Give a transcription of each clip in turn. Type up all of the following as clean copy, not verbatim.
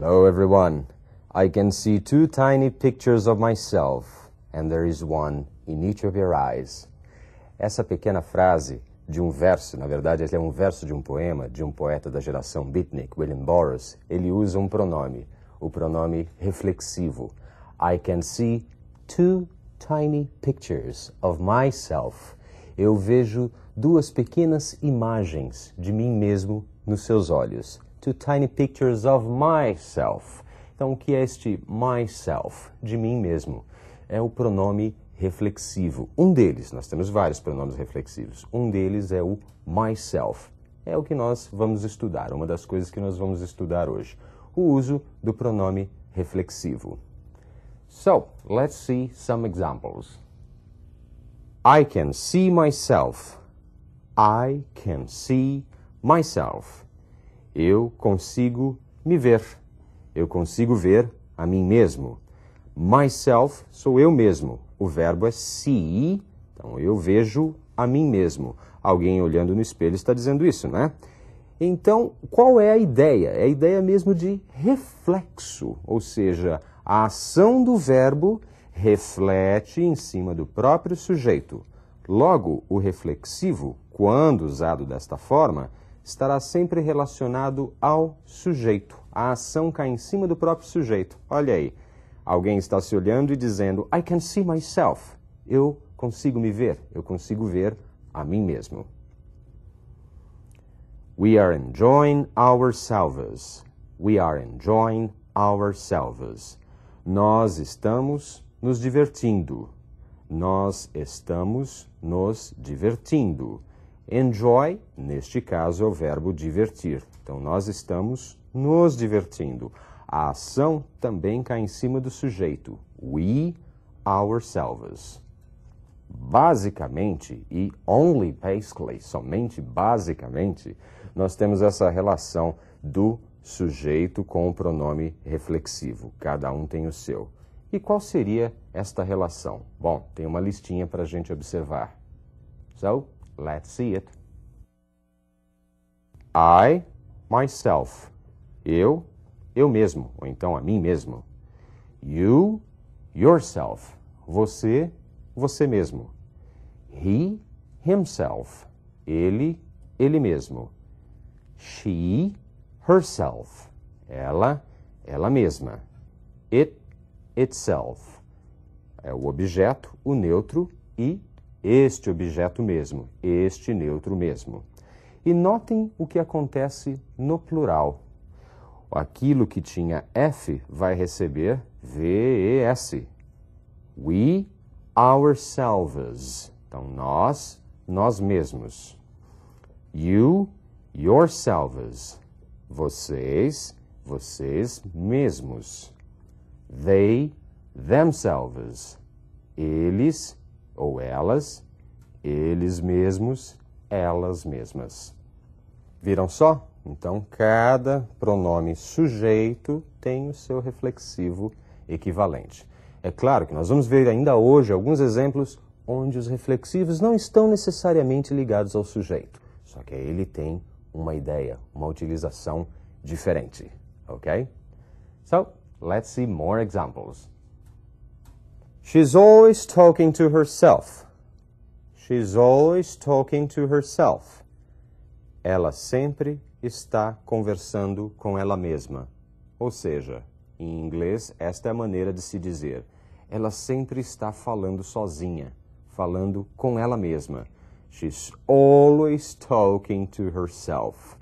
Hello everyone. I can see two tiny pictures of myself, and there is one in each of your eyes. Essa pequena frase de um verso, na verdade ele é um verso de um poema de um poeta da geração beatnik, William Burroughs, ele usa um pronome, o pronome reflexivo. I can see two tiny pictures of myself. Eu vejo duas pequenas imagens de mim mesmo nos seus olhos. Two tiny pictures of myself. Então, o que é este myself? De mim mesmo. É o pronome reflexivo. Um deles, nós temos vários pronomes reflexivos. Um deles é o myself. É o que nós vamos estudar, uma das coisas que nós vamos estudar hoje. O uso do pronome reflexivo. So, let's see some examples. I can see myself. I can see myself. Eu consigo me ver. Eu consigo ver a mim mesmo. Myself sou eu mesmo. O verbo é see. Então, eu vejo a mim mesmo. Alguém olhando no espelho está dizendo isso, né? Então, qual é a ideia? É a ideia mesmo de reflexo. Ou seja, a ação do verbo reflete em cima do próprio sujeito. Logo, o reflexivo, quando usado desta forma, estará sempre relacionado ao sujeito. A ação cai em cima do próprio sujeito. Olha aí, alguém está se olhando e dizendo, I can see myself. Eu consigo me ver, eu consigo ver a mim mesmo. We are enjoying ourselves. We are enjoying ourselves. Nós estamos nos divertindo. Nós estamos nos divertindo. Enjoy, neste caso, é o verbo divertir. Então, nós estamos nos divertindo. A ação também cai em cima do sujeito. We, ourselves. Basicamente, e only basically, somente basicamente, nós temos essa relação do sujeito com o pronome reflexivo. Cada um tem o seu. E qual seria esta relação? Bom, tem uma listinha para a gente observar. So, let's see it. I, myself. Eu mesmo, ou então a mim mesmo. You, yourself. Você, você mesmo. He, himself. Ele mesmo. She, herself. Ela mesma. It, itself. É o objeto, o neutro e este objeto mesmo, este neutro mesmo. E notem o que acontece no plural. Aquilo que tinha F vai receber VES. We, ourselves. Então, nós mesmos. You, yourselves. Vocês mesmos. They, themselves. Eles ou elas, eles mesmos, elas mesmas. Viram só? Então, cada pronome sujeito tem o seu reflexivo equivalente. É claro que nós vamos ver ainda hoje alguns exemplos onde os reflexivos não estão necessariamente ligados ao sujeito, só que ele tem uma ideia, uma utilização diferente, ok? So, let's see more examples. She's always talking to herself. She's always talking to herself. Ela sempre está conversando com ela mesma. Ou seja, em inglês, esta é a maneira de se dizer. Ela sempre está falando sozinha, falando com ela mesma. She's always talking to herself.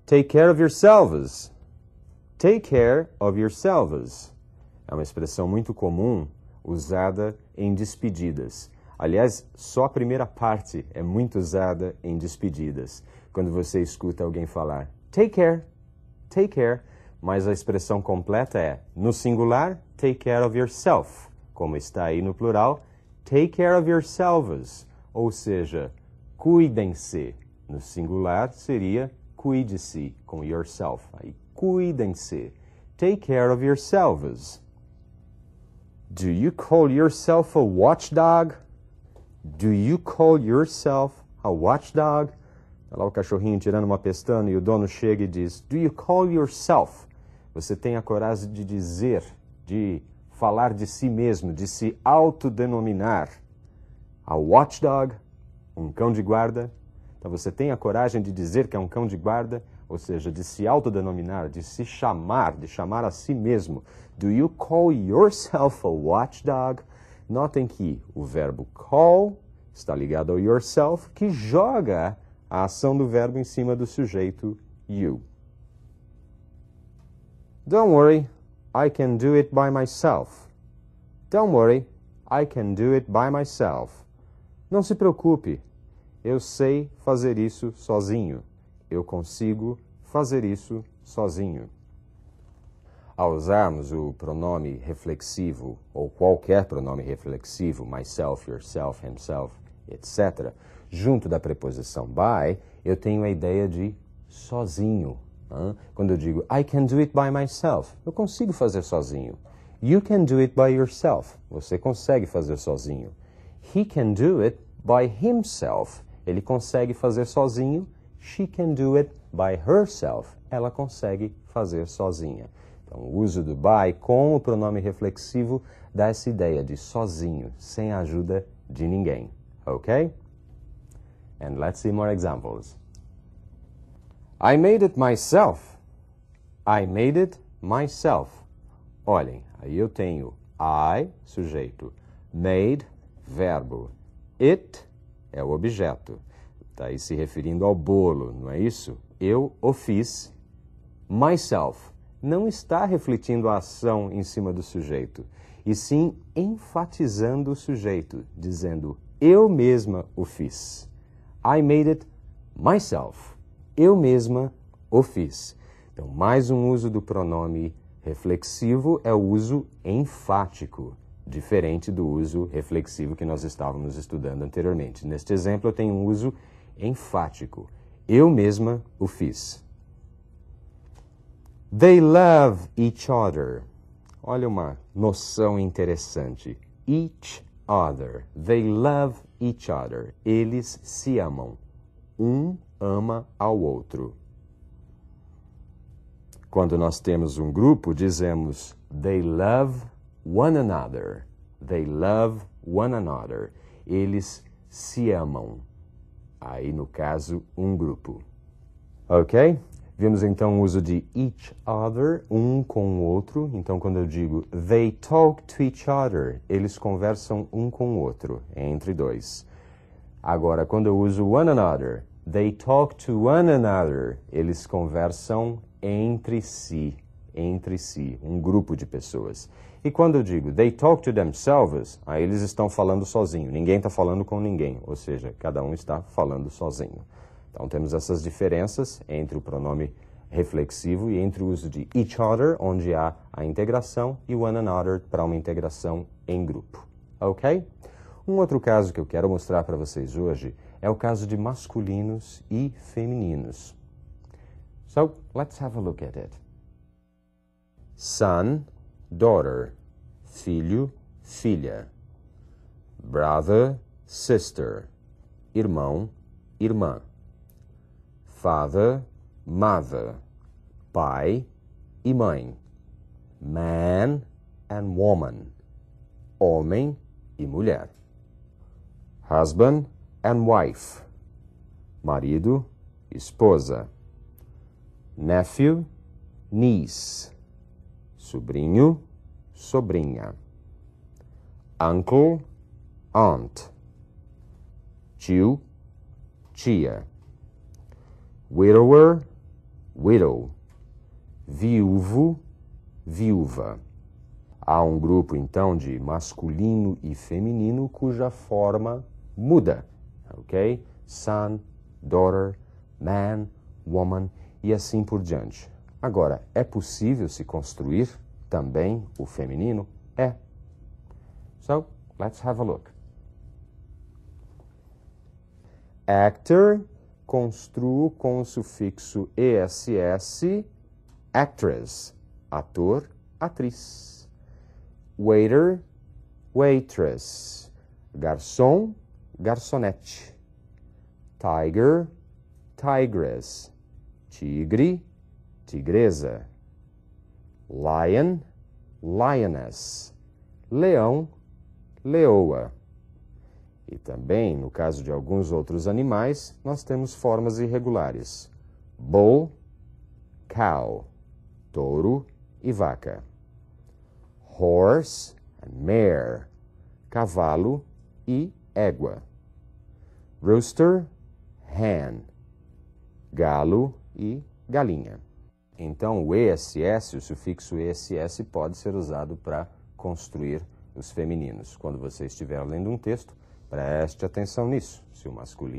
Take care of yourselves. Take care of yourselves. É uma expressão muito comum usada em despedidas. Aliás, só a primeira parte é muito usada em despedidas. Quando você escuta alguém falar take care, mas a expressão completa é, no singular, take care of yourself. Como está aí no plural, take care of yourselves. Ou seja, cuidem-se. No singular seria cuide-se, com yourself. Aí, cuidem-se. Take care of yourselves. Do you call yourself a watchdog? Do you call yourself a watchdog? Tá lá o cachorrinho tirando uma pestana e o dono chega e diz, do you call yourself? Você tem a coragem de dizer, de falar de si mesmo, de se autodenominar a watchdog, um cão de guarda? Então você tem a coragem de dizer que é um cão de guarda, ou seja, de se autodenominar, de se chamar, de chamar a si mesmo. Do you call yourself a watchdog? Notem que o verbo call está ligado ao yourself, que joga a ação do verbo em cima do sujeito you. Don't worry, I can do it by myself. Don't worry, I can do it by myself. Não se preocupe, eu sei fazer isso sozinho. Eu consigo fazer isso sozinho. Ao usarmos o pronome reflexivo, ou qualquer pronome reflexivo, myself, yourself, himself, etc., junto da preposição by, eu tenho a ideia de sozinho. Quando eu digo, I can do it by myself, eu consigo fazer sozinho. You can do it by yourself, você consegue fazer sozinho. He can do it by himself, ele consegue fazer sozinho. She can do it by herself, ela consegue fazer sozinha. Então, o uso do by com o pronome reflexivo dá essa ideia de sozinho, sem a ajuda de ninguém. Ok? And let's see more examples. I made it myself. I made it myself. Olhem, aí eu tenho I, sujeito, made, verbo, it é o objeto. Está aí se referindo ao bolo, não é isso? Eu o fiz. Myself não está refletindo a ação em cima do sujeito, e sim enfatizando o sujeito, dizendo eu mesma o fiz. I made it myself. Eu mesma o fiz. Então, mais um uso do pronome reflexivo é o uso enfático, diferente do uso reflexivo que nós estávamos estudando anteriormente. Neste exemplo, eu tenho um uso enfático. Eu mesma o fiz. They love each other. Olha uma noção interessante. Each other. They love each other. Eles se amam. Um ama ao outro. Quando nós temos um grupo, dizemos they love one another. They love one another. Eles se amam. Aí, no caso, um grupo. Ok? Vimos então o uso de each other, um com o outro. Então, quando eu digo they talk to each other, eles conversam um com o outro, entre dois. Agora, quando eu uso one another, they talk to one another, eles conversam entre si, um grupo de pessoas. E quando eu digo they talk to themselves, aí eles estão falando sozinho, ninguém está falando com ninguém, ou seja, cada um está falando sozinho. Então temos essas diferenças entre o pronome reflexivo e entre o uso de each other, onde há a integração, e one another para uma integração em grupo. Ok? Um outro caso que eu quero mostrar para vocês hoje é o caso de masculinos e femininos. So, let's have a look at it. Son, daughter. Filho, filha. Brother, sister. Irmão, irmã. Father, mother. Pai e mãe. Man and woman. Homem e mulher. Husband and wife. Marido, esposa. Nephew, niece. Sobrinho, sobrinha. Uncle, aunt. Tio, tia. Widower, widow. Viúvo, viúva. Há um grupo, então, de masculino e feminino cuja forma muda, ok? Son, daughter, man, woman e assim por diante. Agora, é possível se construir também o feminino? É. So, let's have a look. Actor, construo com o sufixo ESS, actress, ator, atriz. Waiter, waitress. Garçom, garçonete. Tiger, tigress. Tigre, tigresa. Lion, lioness. Leão, leoa. E também, no caso de alguns outros animais, nós temos formas irregulares. Bull, cow. Touro e vaca. Horse and mare. Cavalo e égua. Rooster, hen. Galo e galinha. Então, o ESS, o sufixo ESS, pode ser usado para construir os femininos. Quando você estiver lendo um texto, preste atenção nisso,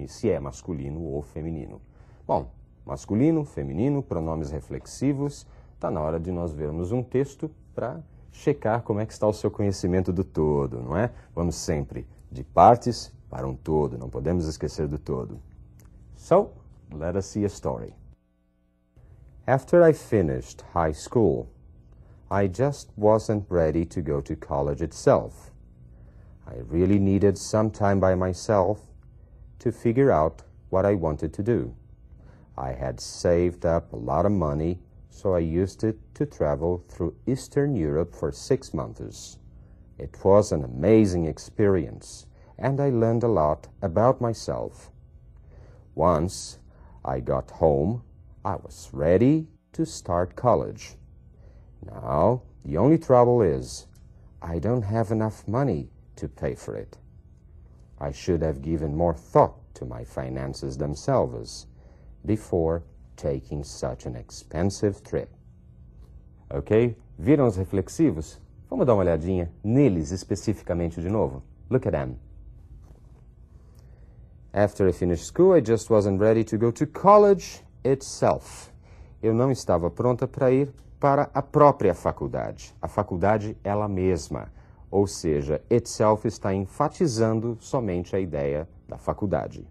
se é masculino ou feminino. Bom, masculino, feminino, pronomes reflexivos, está na hora de nós vermos um texto para checar como é que está o seu conhecimento do todo, não é? Vamos sempre de partes para um todo, não podemos esquecer do todo. So, let us see a story. After I finished high school, I just wasn't ready to go to college itself. I really needed some time by myself to figure out what I wanted to do. I had saved up a lot of money, so I used it to travel through Eastern Europe for 6 months. It was an amazing experience, and I learned a lot about myself. Once I got home, I was ready to start college. Now, the only trouble is, I don't have enough money to pay for it. I should have given more thought to my finances themselves before taking such an expensive trip. Ok? Viram os reflexivos? Vamos dar uma olhadinha neles especificamente de novo. Look at them. After I finished school, I just wasn't ready to go to college itself. Eu não estava pronta para ir para a própria faculdade. A faculdade ela mesma. Ou seja, itself está enfatizando somente a ideia da faculdade.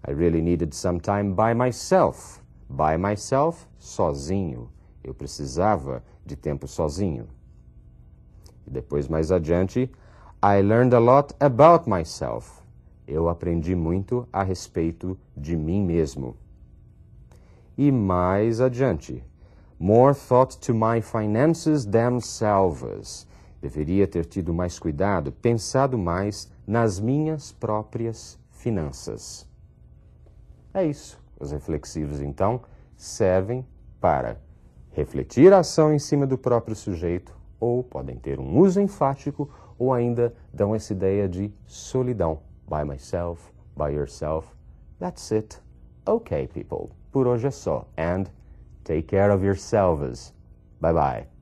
I really needed some time by myself. By myself, sozinho. Eu precisava de tempo sozinho. E depois, mais adiante, I learned a lot about myself. Eu aprendi muito a respeito de mim mesmo. E mais adiante, more thought to my finances themselves. Deveria ter tido mais cuidado, pensado mais nas minhas próprias finanças. É isso. Os reflexivos, então, servem para refletir a ação em cima do próprio sujeito, ou podem ter um uso enfático, ou ainda dão essa ideia de solidão. By myself, by yourself. That's it. Okay, people. Por hoje é só. And take care of yourselves. Bye-bye.